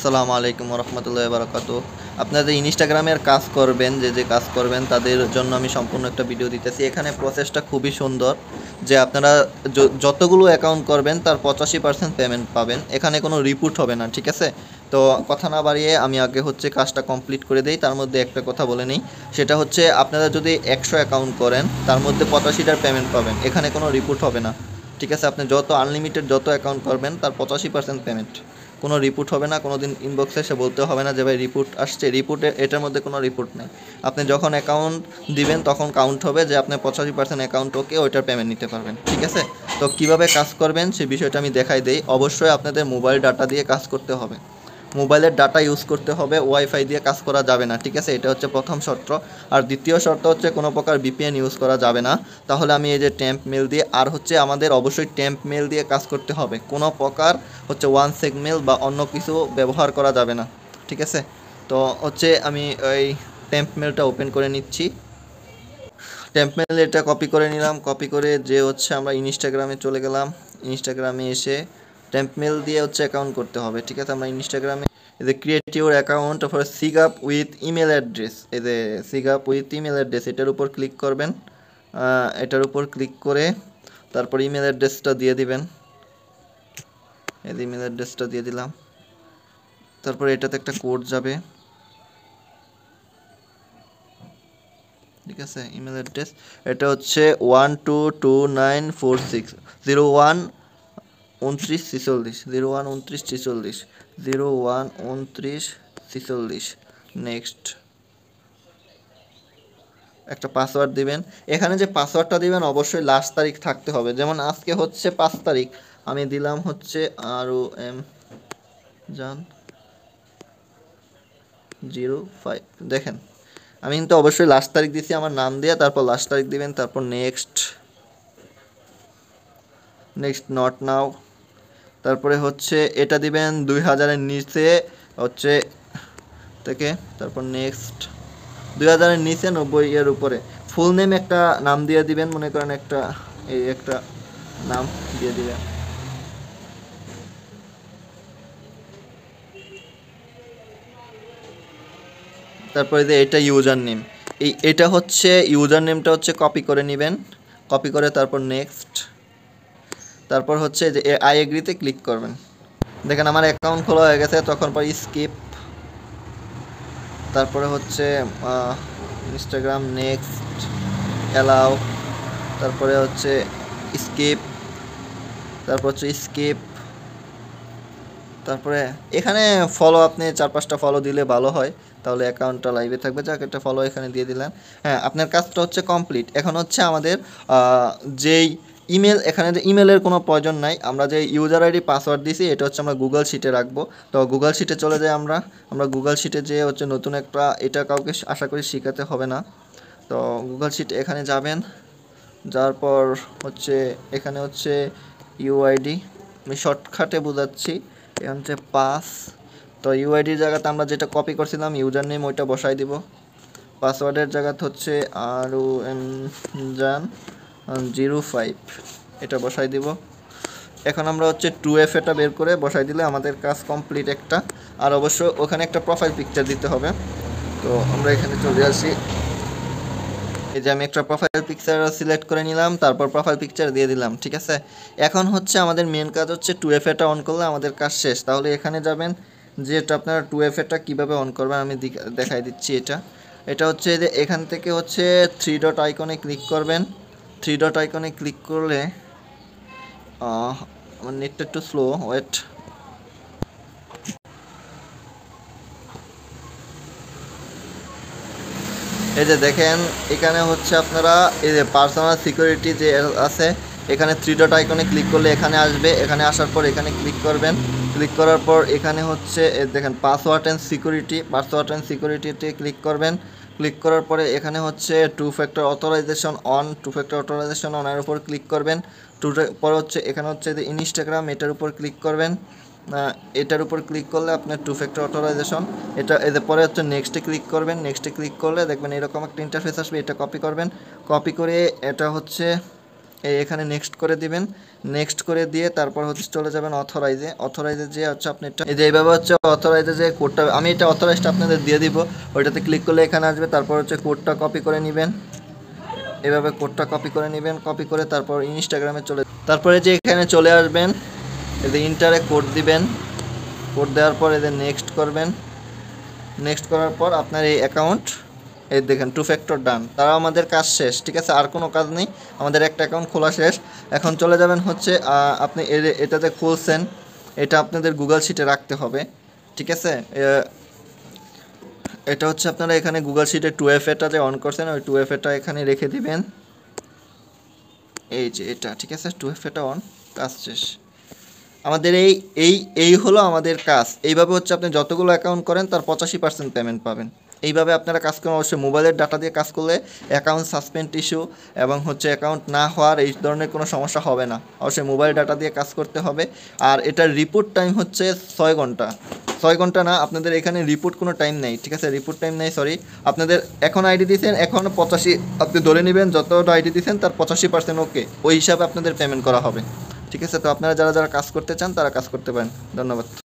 আসসালামু আলাইকুম রহমতুল্লাহ বারাকাতু। আপনারা যে ইনস্টাগ্রামের কাজ করবেন, যে কাজ করবেন তাদের জন্য আমি সম্পূর্ণ একটা ভিডিও দিতেছি। এখানে প্রসেসটা খুবই সুন্দর, যে আপনারা যতগুলো অ্যাকাউন্ট করবেন তার 85% পেমেন্ট পাবেন। এখানে কোনো রিপোর্ট হবে না, ঠিক আছে? তো কথা না বাড়িয়ে আমি আগে হচ্ছে কাজটা কমপ্লিট করে দেই। তার মধ্যে একটা কথা বলে নিই, সেটা হচ্ছে আপনারা যদি 100 অ্যাকাউন্ট করেন তার মধ্যে 85টার পেমেন্ট পাবেন। এখানে কোনো রিপোর্ট হবে না, ঠিক আছে? আপনি যত আনলিমিটেড যত অ্যাকাউন্ট করবেন তার 85% পেমেন্ট, কোনো রিপোর্ট হবে না। কোনো দিন ইনবক্সে এসে বলতে হবে না যে ভাই রিপোর্ট আসছে, রিপোর্টে এটার মধ্যে কোনো রিপোর্ট নেই। আপনি যখন অ্যাকাউন্ট দিবেন তখন কাউন্ট হবে যে আপনি 85% অ্যাকাউন্ট ওকে, ওইটার পেমেন্ট নিতে পারবেন, ঠিক আছে? তো কীভাবে কাজ করবেন সে বিষয়টা আমি দেখাই দেই। অবশ্যই আপনাদের মোবাইল ডাটা দিয়ে কাজ করতে হবে, মোবাইলের ডাটা ইউজ করতে হবে, ওয়াইফাই দিয়ে কাজ করা যাবে না, ঠিক আছে? এটা হচ্ছে প্রথম শর্ত। আর দ্বিতীয় শর্ত হচ্ছে কোনো প্রকার ভিপিএন ইউজ করা যাবে না। তাহলে আমি এই যে টেম্প মেল দিয়ে, আর হচ্ছে আমাদের অবশ্যই টেম্প মেল দিয়ে কাজ করতে হবে। কোনো প্রকার হচ্ছে ওয়ান সেগ মেল বা অন্য কিছু ব্যবহার করা যাবে না, ঠিক আছে? তো হচ্ছে আমি ওই টেম্প মেলটা ওপেন করে নিচ্ছি। টেম্প মেল এটা কপি করে নিলাম। কপি করে যে হচ্ছে আমরা ইনস্টাগ্রামে চলে গেলাম। ইনস্টাগ্রামে এসে টেম্প মেল দিয়ে হচ্ছে অ্যাকাউন্ট করতে হবে, ঠিক আছে? আমরা ইনস্টাগ্রামে এই যে ক্রিয়েট ইউর অ্যাকাউন্ট, তারপরে সিগ আপ উইথ ইমেল অ্যাড্রেস, এই যে সিগ আপ উইথ ইমেল অ্যাড্রেস এটার উপর ক্লিক করবেন। এটার উপর ক্লিক করে তারপর ইমেল অ্যাড্রেসটা দিয়ে দিবেন। এই যে ইমেল অ্যাড্রেসটা দিয়ে দিলাম। তারপরে এটাতে একটা কোড যাবে, ঠিক আছে? ইমেল অ্যাড্রেস এটা হচ্ছে 122946 নেক্সট একটা পাসওয়ার্ড দিবেন। এখানে যে পাসওয়ার্ডটা দিবেন অবশ্যই লাস্ট তারিখ থাকতে হবে। যেমন আজকে হচ্ছে 5 তারিখ, আমি দিলাম হচ্ছে ROM জান 05। দেখেন আমি কিন্তু অবশ্যই লাস্ট তারিখ দিছি আমার নাম দিয়ে, তারপর লাস্ট তারিখ দিবেন, তারপর নেক্সট নট নাও। তারপরে হচ্ছে এটা দিবেন 2000-এর নিচে হচ্ছে থেকে, তারপর নেক্সট 2000-এর নিচে 90 এর উপরে। ফুল নেম একটা নাম দিয়ে দিবেন, মনে করেন একটা একটা নাম দিয়ে দিবেন। তারপরে যে এটা ইউজার নেম, এটা হচ্ছে ইউজার নেমটা হচ্ছে কপি করে নেবেন। কপি করে তারপর নেক্সট, তারপর হচ্ছে যে আই এগ্রিতে ক্লিক করবেন। দেখেন আমার অ্যাকাউন্ট খোলা হয়ে গেছে। তখন পর স্কিপ, তারপরে হচ্ছে ইনস্টাগ্রাম নেক্সট অ্যালাউ, তারপরে হচ্ছে স্কিপ, তারপর হচ্ছে স্কিপ, তারপরে এখানে ফলো আপনি 4-5টা ফলো দিলে ভালো হয়, তাহলে অ্যাকাউন্টটা লাইভে থাকবে। যাক একটা ফলো এখানে দিয়ে দিলেন। হ্যাঁ, আপনার কাজটা হচ্ছে কমপ্লিট। এখন হচ্ছে আমাদের যেই ইমেল, এখানে যে ইমেলের কোনো প্রয়োজন নাই। আমরা যে ইউজার আইডি পাসওয়ার্ড দিছি এটা হচ্ছে আমরা গুগল শিটে রাখবো। তো গুগল শিটে চলে যাই আমরা গুগল শিটে যেয়ে হচ্ছে নতুন একটা, এটা কাউকে আশা করি শেখাতে হবে না। তো গুগল শিট এখানে যাবেন, যাওয়ার পর হচ্ছে এখানে হচ্ছে ইউআইডি, আমি শর্টকাটে বোঝাচ্ছি। এখান হচ্ছে পাস, তো ইউআইডির জায়গাতে আমরা যেটা কপি করছিলাম ইউজার নেম ওইটা বসাই দিব। পাসওয়ার্ডের জায়গাতে হচ্ছে ROM জান 05 এটা বসাই দিব। এখন আমরা হচ্ছে 2F এটা বের করে বসাই দিলে আমাদের কাজ কমপ্লিট একটা। আর অবশ্য ওখানে একটা প্রোফাইল পিকচার দিতে হবে। তো আমরা এখানে চলে আসি। এই যে আমি একটা প্রোফাইল পিকচার সিলেক্ট করে নিলাম, তারপর প্রোফাইল পিকচার দিয়ে দিলাম, ঠিক আছে? এখন হচ্ছে আমাদের মেন কাজ হচ্ছে 2F এটা অন করলে আমাদের কাজ শেষ। তাহলে এখানে যাবেন, যে এটা আপনারা 2F এটা কীভাবে অন করবেন আমি দেখাই দিচ্ছি। এটা হচ্ছে যে এখান থেকে হচ্ছে 3 ডট আইকনে ক্লিক করবেন। 3 ডট আইকনে ক্লিক করলে আমার নেটটা একটু স্লো, ওয়েট। এই যে দেখেন এখানে হচ্ছে আপনারা এই যে পার্সোনাল সিকিউরিটি যে আছে, এখানে 3 ডট আইকনে ক্লিক করলে এখানে আসবে। এখানে আসার পর এখানে ক্লিক করবেন। ক্লিক করার পর এখানে হচ্ছে দেখেন পাসওয়ার্ড অ্যান্ড সিকিউরিটিতে ক্লিক করবেন। ক্লিক করার পরে এখানে হচ্ছে 2 factor authorization on, 2 factor authorization অনের উপর ক্লিক করবেন। পরে হচ্ছে এখানে হচ্ছে যে ইনস্টাগ্রাম, এটার উপর ক্লিক করবেন। এটার উপর ক্লিক করলে আপনার 2 ফ্যাক্টর অথরাইজেশন, এটা এদের পরে হচ্ছে নেক্সটে ক্লিক করবেন। নেক্সটে ক্লিক করলে দেখবেন এরকম একটা ইন্টারফেস আসবে। এটা কপি করবেন। কপি করে এটা হচ্ছে এখানে নেক্সট করে দিবেন। নেক্সট করে দিয়ে তারপর হচ্ছে চলে যাবেন অথরাইজে যে হচ্ছে আপনি এটা এই যে এইভাবে হচ্ছে অথরাইজে যে কোডটা আমি এটা অথরাইজটা আপনাদের দিয়ে দিব, ওইটাতে ক্লিক করলে এখানে আসবে। তারপর হচ্ছে কোডটা কপি করে নেবেন, এভাবে কোডটা কপি করে নেবেন। কপি করে তারপর ইনস্টাগ্রামে তারপরে যে এখানে চলে আসবেন, এদের ইন্টারে কোড দিবেন। কোড দেওয়ার পর এদের নেক্সট করবেন। নেক্সট করার পর আপনার এই অ্যাকাউন্ট এই দেখেন 2 ফ্যাক্টর ডান। তারা আমাদের কাজ শেষ, ঠিক আছে, আর কোনো কাজ নেই, আমাদের একটা অ্যাকাউন্ট খোলা শেষ। এখন চলে যাবেন হচ্ছে আপনি এটাতে খুলছেন, এটা আপনাদের গুগল শিটে রাখতে হবে, ঠিক আছে। এটা হচ্ছে আপনারা এখানে গুগল শিটে 2FA যে অন করছেন ওই 2FA এখানে রেখে দিবেন, এই যে এটা, ঠিক আছে। 2FA অন, কাজ শেষ আমাদের। এই হলো আমাদের কাজ। এইভাবে হচ্ছে আপনি যতগুলো অ্যাকাউন্ট করেন তার 85% পেমেন্ট পাবেন। এইভাবে আপনারা কাজ করেন। অবশ্যই মোবাইলের ডাটা দিয়ে কাজ করলে অ্যাকাউন্ট সাসপেন্ড ইস্যু এবং হচ্ছে অ্যাকাউন্ট না হওয়ার এই ধরনের কোনো সমস্যা হবে না। অবশ্যই মোবাইল ডাটা দিয়ে কাজ করতে হবে। আর এটার রিপোর্ট টাইম হচ্ছে 6 ঘন্টা। 6 ঘন্টা না, আপনাদের এখানে রিপোর্ট কোনো টাইম নেই, ঠিক আছে, রিপোর্ট টাইম নেই, সরি। আপনাদের এখন আইডি দিয়েছেন, এখন 85 আপনি ধরে নেবেন যতটা আইডি দিয়েছেন তার 85% ওকে, ওই হিসাবে আপনাদের পেমেন্ট করা হবে, ঠিক আছে। তো আপনারা যারা যারা কাজ করতে চান তারা কাজ করতে পারেন। ধন্যবাদ।